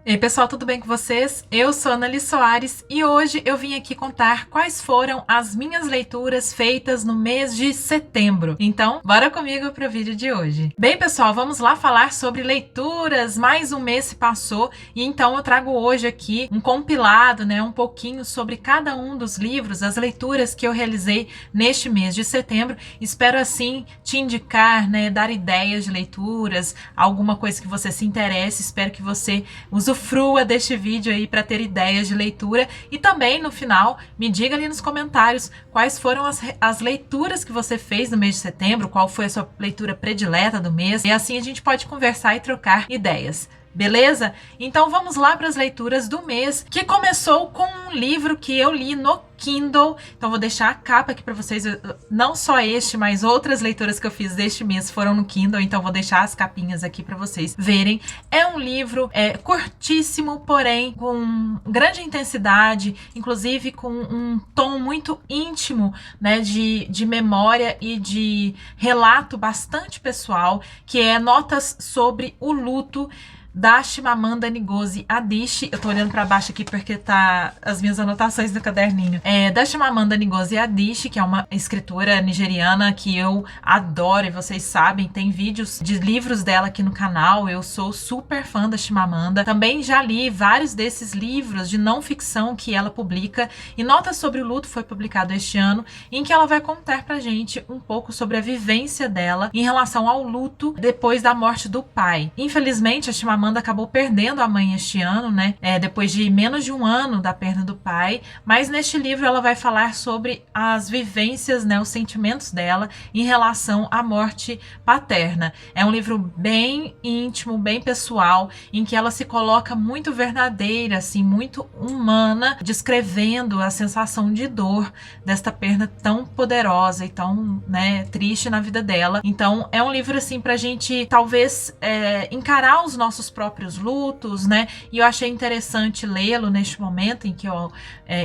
Ei pessoal, tudo bem com vocês? Eu sou Ana Liz Soares e hoje eu vim aqui contar quais foram as minhas leituras feitas no mês de setembro. Então, bora comigo para o vídeo de hoje. Bem pessoal, vamos lá falar sobre leituras. Mais um mês se passou e então eu trago hoje aqui um compilado, um pouquinho sobre cada um dos livros, as leituras que eu realizei neste mês de setembro. Espero assim te indicar, dar ideias de leituras, alguma coisa que você se interesse. Espero que você usufrua deste vídeo aí para ter ideias de leitura e também no final me diga ali nos comentários quais foram as leituras que você fez no mês de setembro, qual foi a sua leitura predileta do mês, e assim a gente pode conversar e trocar ideias. Beleza? Então vamos lá para as leituras do mês, que começou com um livro que eu li no Kindle. Então vou deixar a capa aqui para vocês, não só este, mas outras leituras que eu fiz deste mês foram no Kindle, então vou deixar as capinhas aqui para vocês verem. É um livro curtíssimo, porém com grande intensidade, inclusive com um tom muito íntimo, de memória e de relato bastante pessoal, que é Notas sobre o Luto, da Chimamanda Ngozi Adichie. Eu tô olhando pra baixo aqui porque tá as minhas anotações do caderninho. Da Chimamanda Ngozi Adichie, que é uma escritora nigeriana que eu adoro, e vocês sabem, tem vídeos de livros dela aqui no canal. Eu sou super fã da Chimamanda. Também já li vários desses livros de não ficção que ela publica, e Notas sobre o Luto foi publicado este ano, em que ela vai contar pra gente um pouco sobre a vivência dela em relação ao luto depois da morte do pai. Infelizmente, a Chimamanda acabou perdendo a mãe este ano, depois de menos de um ano da perda do pai, mas neste livro ela vai falar sobre as vivências, os sentimentos dela em relação à morte paterna. É um livro bem íntimo, bem pessoal, em que ela se coloca muito verdadeira, assim, muito humana, descrevendo a sensação de dor desta perda tão poderosa e tão, triste na vida dela. Então é um livro assim pra gente talvez encarar os nossos próprios lutos, e eu achei interessante lê-lo neste momento em que eu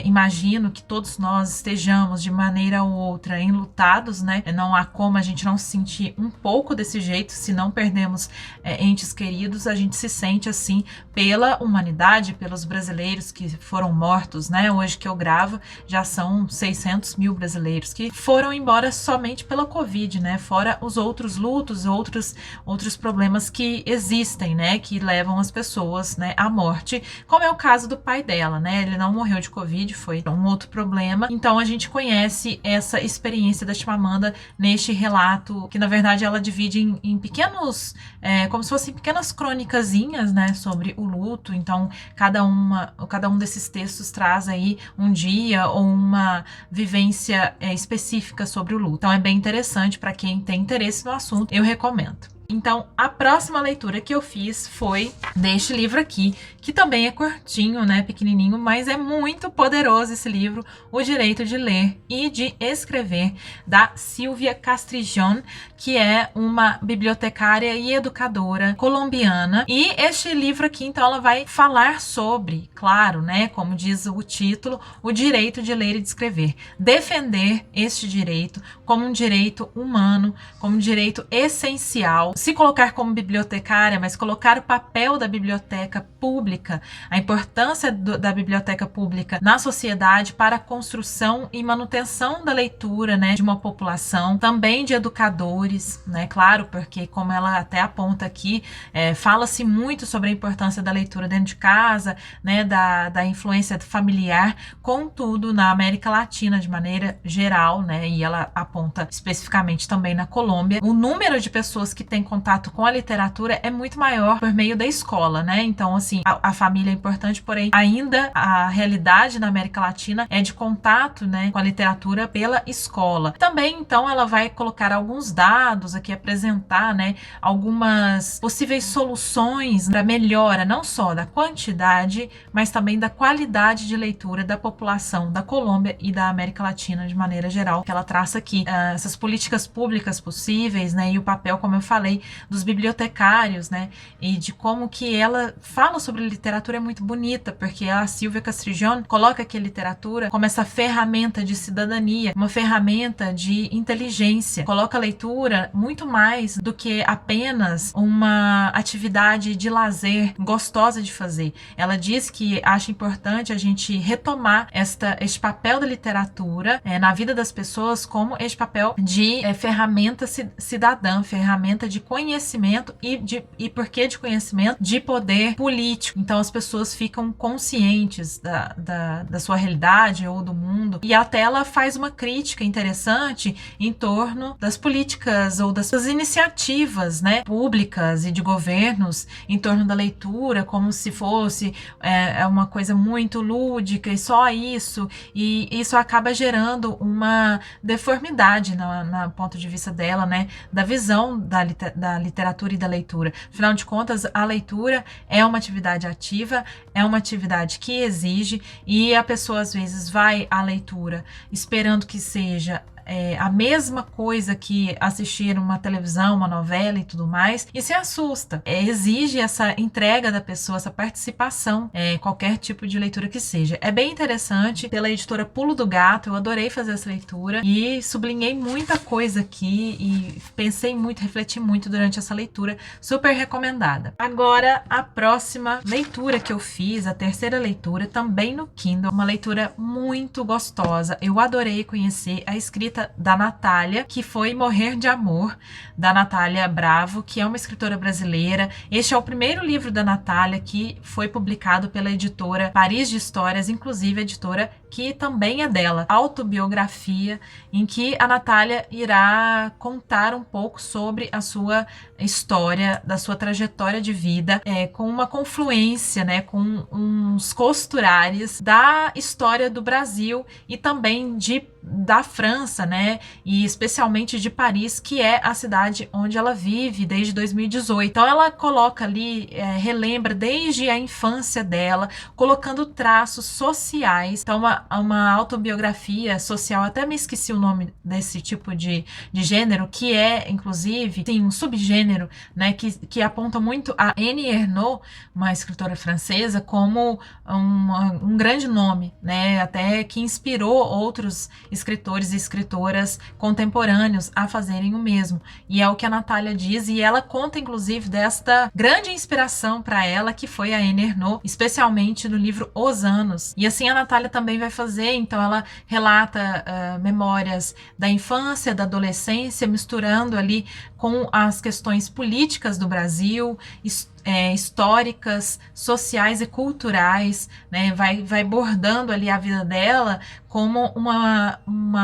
imagino que todos nós estejamos de maneira ou outra enlutados, não há como a gente não se sentir um pouco desse jeito. Se não perdemos entes queridos, a gente se sente assim pela humanidade, pelos brasileiros que foram mortos, hoje que eu gravo já são 600 mil brasileiros que foram embora somente pela Covid, fora os outros lutos, outros problemas que existem, que levam as pessoas, à morte, como é o caso do pai dela, ele não morreu de Covid, foi um outro problema. Então a gente conhece essa experiência da Chimamanda neste relato, que na verdade ela divide em pequenos, como se fossem pequenas crônicazinhas, sobre o luto. Então cada um desses textos traz aí um dia ou uma vivência específica sobre o luto. Então é bem interessante para quem tem interesse no assunto, eu recomendo. Então, a próxima leitura que eu fiz foi deste livro aqui, que também é curtinho, pequenininho, mas é muito poderoso esse livro, O Direito de Ler e de Escrever, da Silvia Castrillón, que é uma bibliotecária e educadora colombiana. E este livro aqui, então, ela vai falar sobre, claro, como diz o título, o direito de ler e de escrever. Defender este direito como um direito humano, como um direito essencial. Se colocar como bibliotecária, mas colocar o papel da biblioteca pública, a importância da biblioteca pública na sociedade para a construção e manutenção da leitura, de uma população, também de educadores, claro, porque como ela até aponta aqui, fala-se muito sobre a importância da leitura dentro de casa, da influência familiar, contudo, na América Latina de maneira geral, e ela aponta especificamente também na Colômbia, o número de pessoas que têm contato com a literatura é muito maior por meio da escola, Então, assim, a família é importante, porém, ainda a realidade na América Latina é de contato, com a literatura pela escola. Também, então, ela vai colocar alguns dados aqui, apresentar, algumas possíveis soluções para melhora, não só da quantidade, mas também da qualidade de leitura da população da Colômbia e da América Latina de maneira geral, que ela traça aqui essas políticas públicas possíveis, e o papel, como eu falei, falei dos bibliotecários, né, e de como que ela fala sobre literatura é muito bonita, porque a Silvia Castrillón coloca que a literatura como essa ferramenta de cidadania, uma ferramenta de inteligência, coloca a leitura muito mais do que apenas uma atividade de lazer gostosa de fazer. Ela diz que acha importante a gente retomar este papel da literatura na vida das pessoas como este papel de ferramenta cidadã, ferramenta de conhecimento e por que de conhecimento? De poder político. Então as pessoas ficam conscientes da sua realidade ou do mundo, e até ela faz uma crítica interessante em torno das políticas ou das iniciativas, né, públicas e de governos em torno da leitura, como se fosse uma coisa muito lúdica e só isso, e isso acaba gerando uma deformidade no ponto de vista dela, né, da visão da literatura e da leitura. Afinal de contas, a leitura é uma atividade ativa, é uma atividade que exige, e a pessoa às vezes vai à leitura esperando que seja a mesma coisa que assistir uma televisão, uma novela e tudo mais, e se assusta. Exige essa entrega da pessoa, essa participação, qualquer tipo de leitura que seja. É bem interessante, pela editora Pulo do Gato, eu adorei fazer essa leitura e sublinhei muita coisa aqui e pensei muito, refleti muito durante essa leitura, super recomendada. Agora, a próxima leitura que eu fiz, a terceira leitura, também no Kindle, uma leitura muito gostosa. Eu adorei conhecer a escrita da Natália, que foi Morrer de Amor, da Natália Bravo, que é uma escritora brasileira. Este é o primeiro livro da Natália que foi publicado pela editora Paris de Histórias, inclusive a editora que também é dela, autobiografia, em que a Natália irá contar um pouco sobre a sua história, da sua trajetória de vida, com uma confluência, né, com uns costurares da história do Brasil e também da França, né, e especialmente de Paris, que é a cidade onde ela vive desde 2018. Então ela coloca ali, relembra desde a infância dela, colocando traços sociais. Então uma autobiografia social, até me esqueci o nome desse tipo de gênero, que é inclusive sim, um subgênero, né, que aponta muito a Annie Ernaux, uma escritora francesa, como um grande nome, né, até que inspirou outros escritores e escritoras contemporâneos a fazerem o mesmo. E é o que a Natália diz, e ela conta inclusive desta grande inspiração para ela, que foi a Annie Ernaux, especialmente no livro Os Anos. E assim a Natália também vai fazer, então ela relata memórias da infância, da adolescência, misturando ali com as questões políticas do Brasil, históricas, sociais e culturais, né? Vai bordando ali a vida dela como uma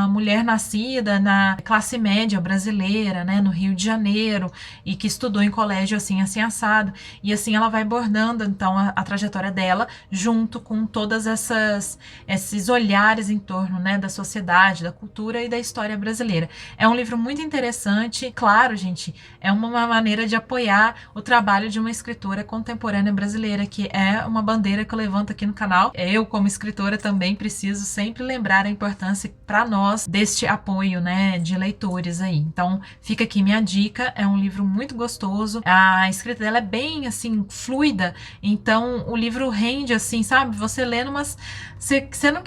mulher nascida na classe média brasileira, né, no Rio de Janeiro, e que estudou em colégio assim assado, e assim ela vai bordando então a trajetória dela junto com todas esses olhares em torno, né, da sociedade, da cultura e da história brasileira. É um livro muito interessante, claro, gente, é uma maneira de apoiar o trabalho de uma escritora contemporânea brasileira, que é uma bandeira que eu levanto aqui no canal. Eu, como escritora, também preciso sempre lembrar a importância para nós deste apoio, né, de leitores aí. Então, fica aqui minha dica, é um livro muito gostoso, a escrita dela é bem, assim, fluida, então o livro rende, assim, sabe, você lendo, mas você não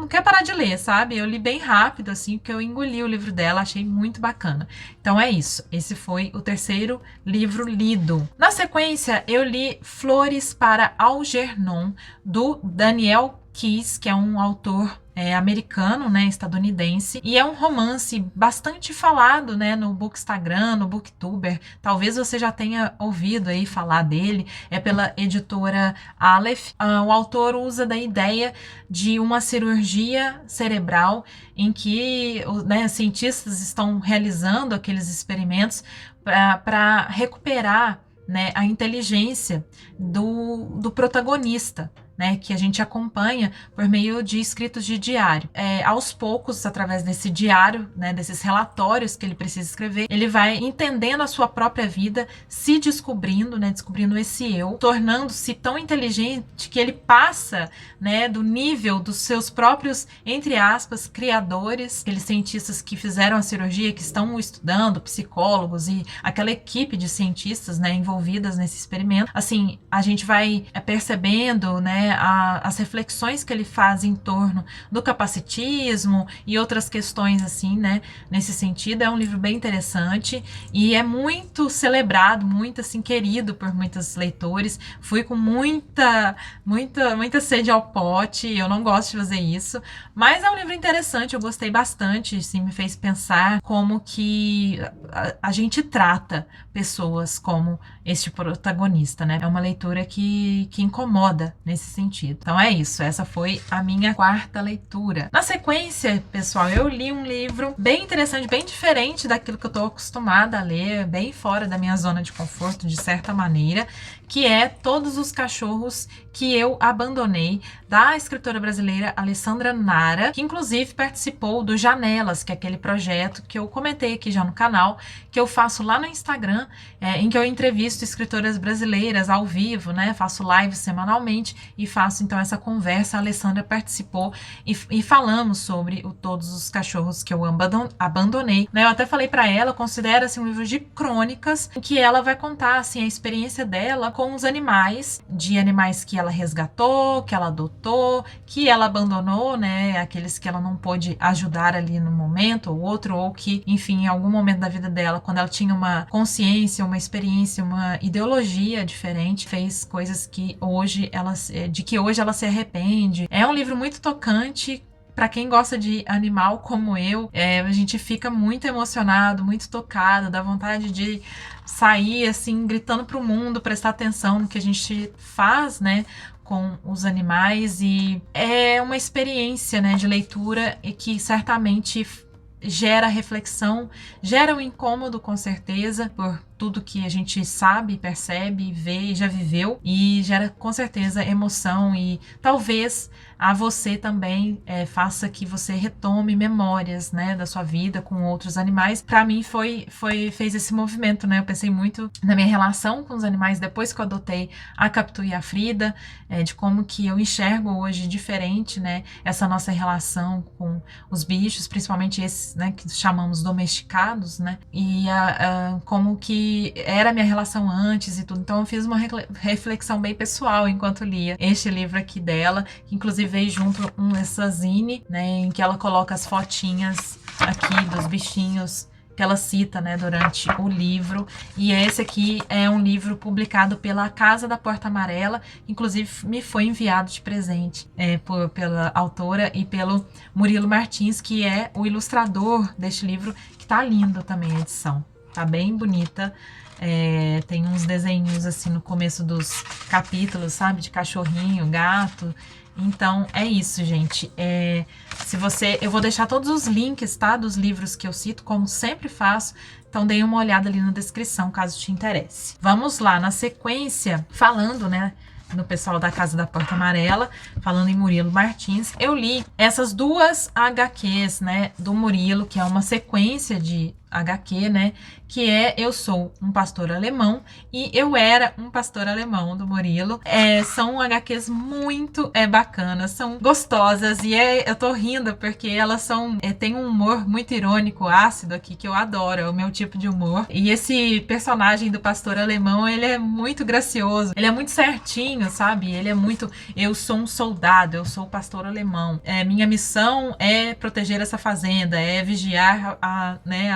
quer parar de ler, sabe? Eu li bem rápido, assim, porque eu engoli o livro dela, achei muito bacana. Então é isso, esse foi o terceiro livro lido. Na sequência, eu li Flores para Algernon, do Daniel Keyes, que é um autor americano, né, estadunidense, e é um romance bastante falado, né, no Bookstagram, no Booktuber. Talvez você já tenha ouvido aí falar dele. É pela editora Aleph. O autor usa da ideia de uma cirurgia cerebral em que, né, cientistas estão realizando aqueles experimentos para recuperar, né, a inteligência do protagonista, né, que a gente acompanha por meio de escritos de diário. Aos poucos, através desse diário, né, desses relatórios que ele precisa escrever, ele vai entendendo a sua própria vida, se descobrindo, né, descobrindo esse eu, tornando-se tão inteligente que ele passa, né, do nível dos seus próprios, entre aspas, criadores, aqueles cientistas que fizeram a cirurgia, que estão estudando, psicólogos e aquela equipe de cientistas, né, envolvidas nesse experimento. Assim, a gente vai percebendo, né, as reflexões que ele faz em torno do capacitismo e outras questões assim, né, nesse sentido. É um livro bem interessante e é muito celebrado, muito assim querido por muitos leitores. Fui com muita sede ao pote. Eu não gosto de fazer isso, mas é um livro interessante, eu gostei bastante, sim, me fez pensar como que a gente trata pessoas como este protagonista, né? É uma leitura que incomoda nesse sentido. Então é isso, essa foi a minha quarta leitura. Na sequência, pessoal, eu li um livro bem interessante, bem diferente daquilo que eu tô acostumada a ler, bem fora da minha zona de conforto, de certa maneira, que é Todos os Cachorros que Eu Abandonei, da escritora brasileira Alessandra Nara, que inclusive participou do Janelas, que é aquele projeto que eu comentei aqui já no canal, que eu faço lá no Instagram, em que eu entrevisto escritoras brasileiras ao vivo, né? Faço lives semanalmente e faço então essa conversa. A Alessandra participou e falamos sobre Todos os Cachorros que Eu Abandonei, né? Eu até falei para ela, considera-se um livro de crônicas, em que ela vai contar assim, a experiência dela com os animais, de animais que ela resgatou, que ela adotou, que ela abandonou, né? Aqueles que ela não pôde ajudar ali no momento ou outro, ou que, enfim, em algum momento da vida dela, quando ela tinha uma consciência, uma experiência, uma ideologia diferente, fez coisas que hoje ela se arrepende. É um livro muito tocante. Para quem gosta de animal como eu, a gente fica muito emocionado, muito tocado, dá vontade de sair assim, gritando pro mundo, prestar atenção no que a gente faz, né, com os animais. E é uma experiência, né, de leitura e que certamente gera reflexão, gera um incômodo com certeza, por tudo que a gente sabe, percebe, vê e já viveu, e gera com certeza emoção e talvez a você também faça que você retome memórias, né, da sua vida com outros animais. Para mim fez esse movimento, né? Eu pensei muito na minha relação com os animais depois que eu adotei a Capitu e a Frida, de como que eu enxergo hoje diferente, né, essa nossa relação com os bichos, principalmente esses, né, que chamamos domesticados, né, e como que era a minha relação antes e tudo. Então eu fiz uma reflexão bem pessoal enquanto lia este livro aqui dela, que inclusive veio junto essa zine, né, em que ela coloca as fotinhas aqui dos bichinhos que ela cita, né, durante o livro. E esse aqui é um livro publicado pela Casa da Porta Amarela, inclusive me foi enviado de presente pela autora e pelo Murilo Martins, que é o ilustrador deste livro, que tá lindo também a edição. Tá bem bonita. Tem uns desenhos assim no começo dos capítulos, sabe? De cachorrinho, gato. Então é isso, gente. Eu vou deixar todos os links, tá? Dos livros que eu cito, como sempre faço. Então dê uma olhada ali na descrição, caso te interesse. Vamos lá, na sequência, falando, né, no pessoal da Casa da Porta Amarela, falando em Murilo Martins, eu li essas duas HQs, né, do Murilo, que é uma sequência de HQ, né, que é Eu Sou um Pastor Alemão e Eu Era um Pastor Alemão, do Murilo. São HQs muito bacanas, são gostosas e eu tô rindo porque elas têm um humor muito irônico, ácido aqui, que eu adoro, é o meu tipo de humor. E esse personagem do pastor alemão, ele é muito gracioso, ele é muito certinho, sabe? Ele é muito, eu sou um soldado, eu sou o pastor alemão. Minha missão é proteger essa fazenda, é vigiar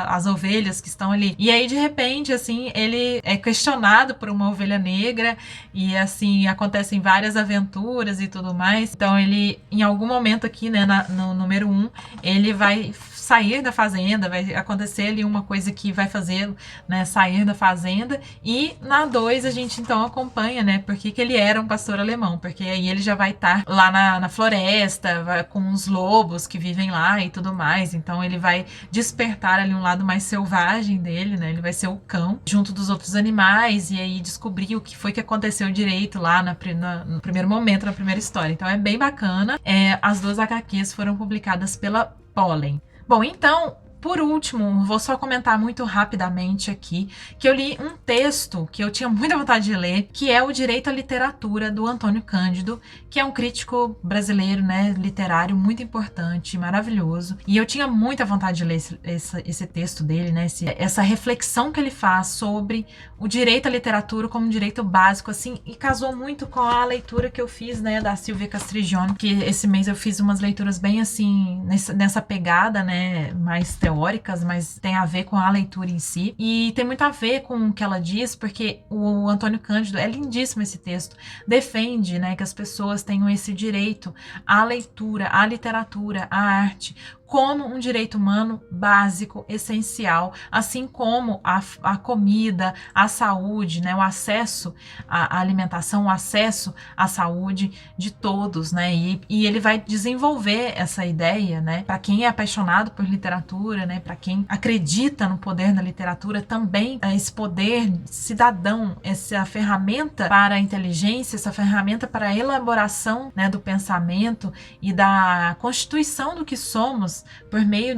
as ovelhas que estão ali. E aí, de repente, assim, ele é questionado por uma ovelha negra e, assim, acontecem várias aventuras e tudo mais. Então, ele, em algum momento aqui, né, no número 1, ele vai sair da fazenda, vai acontecer ali uma coisa que vai fazê-lo, né, sair da fazenda. E na 2 a gente então acompanha, né, porque que ele era um pastor alemão, porque aí ele já vai estar lá na floresta, com os lobos que vivem lá e tudo mais. Então ele vai despertar ali um lado mais selvagem dele, né? Ele vai ser o cão, junto dos outros animais, e aí descobrir o que foi que aconteceu direito lá no primeiro momento, na primeira história. Então é bem bacana. As duas HQs foram publicadas pela Pollen. Bom, então, por último, vou só comentar muito rapidamente aqui que eu li um texto que eu tinha muita vontade de ler, que é O Direito à Literatura, do Antônio Cândido, que é um crítico brasileiro, né, literário muito importante, maravilhoso. E eu tinha muita vontade de ler esse texto dele, né, essa reflexão que ele faz sobre o direito à literatura como um direito básico, assim, e casou muito com a leitura que eu fiz, né, da Silvia Castrigione, que esse mês eu fiz umas leituras bem, assim, nessa pegada, né, mais teóricas, mas tem a ver com a leitura em si. E tem muito a ver com o que ela diz, porque o Antônio Cândido, é lindíssimo esse texto, defende, né, que as pessoas tenham esse direito à leitura, à literatura, à arte, como um direito humano básico, essencial, assim como a comida, a saúde, né, o acesso à alimentação, o acesso à saúde de todos, né, e ele vai desenvolver essa ideia, né, para quem é apaixonado por literatura, né, para quem acredita no poder da literatura, também esse poder cidadão, essa ferramenta para a inteligência, essa ferramenta para a elaboração, né, do pensamento e da constituição do que somos, por meio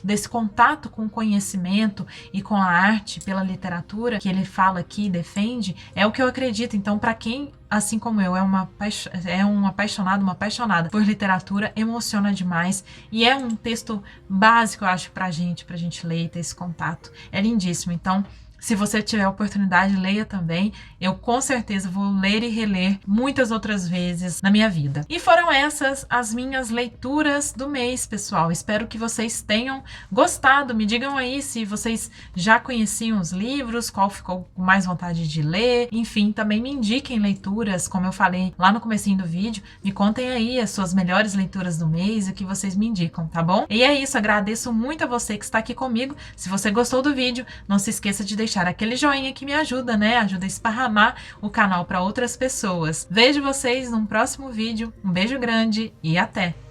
desse contato com o conhecimento e com a arte pela literatura que ele fala aqui e defende, é o que eu acredito. Então, para quem, assim como eu, é um apaixonado, uma apaixonada por literatura, emociona demais, e é um texto básico, eu acho, pra gente ler e ter esse contato. É lindíssimo. Então, se você tiver a oportunidade, leia também. Eu com certeza vou ler e reler muitas outras vezes na minha vida. E foram essas as minhas leituras do mês, pessoal. Espero que vocês tenham gostado. Me digam aí se vocês já conheciam os livros, qual ficou com mais vontade de ler. Enfim, também me indiquem leituras, como eu falei lá no comecinho do vídeo. Me contem aí as suas melhores leituras do mês e o que vocês me indicam, tá bom? E é isso, agradeço muito a você que está aqui comigo. Se você gostou do vídeo, não se esqueça de deixar aquele joinha que me ajuda, né? Ajuda a esparramar o canal para outras pessoas. Vejo vocês num próximo vídeo. Um beijo grande e até!